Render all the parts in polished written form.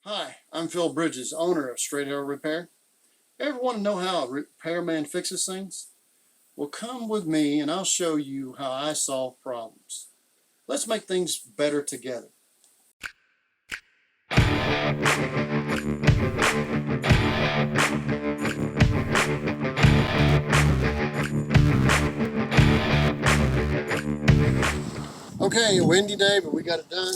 Hi, I'm Phil Bridges, owner of Straight Arrow Repair. Ever want to know how a repairman fixes things? Well, come with me and I'll show you how I solve problems. Let's make things better together. Okay, a windy day, but we got it done.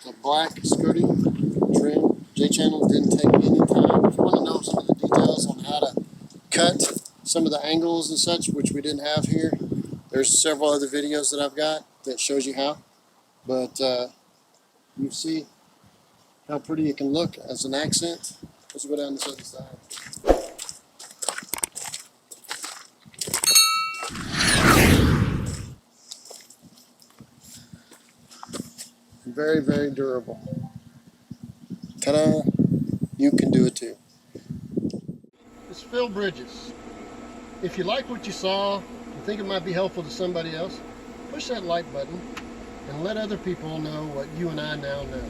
It's a black Scooty trim. J-channel didn't take any time. If you want to know some of the details on how to cut some of the angles and such, which we didn't have here, there's several other videos that I've got that shows you how. But you see how pretty it can look as an accent. Let's go down this other side. Very, very durable. Ta-da! You can do it too. It's Phil Bridges. If you like what you saw, you think it might be helpful to somebody else, push that like button and let other people know what you and I now know.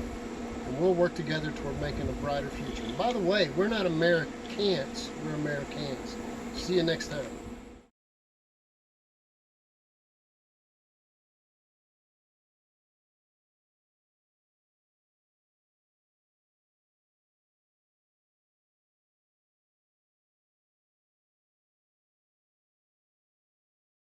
And we'll work together toward making a brighter future. And by the way, we're not Amera-Can'ts, we're Amera-Can'ts. See you next time.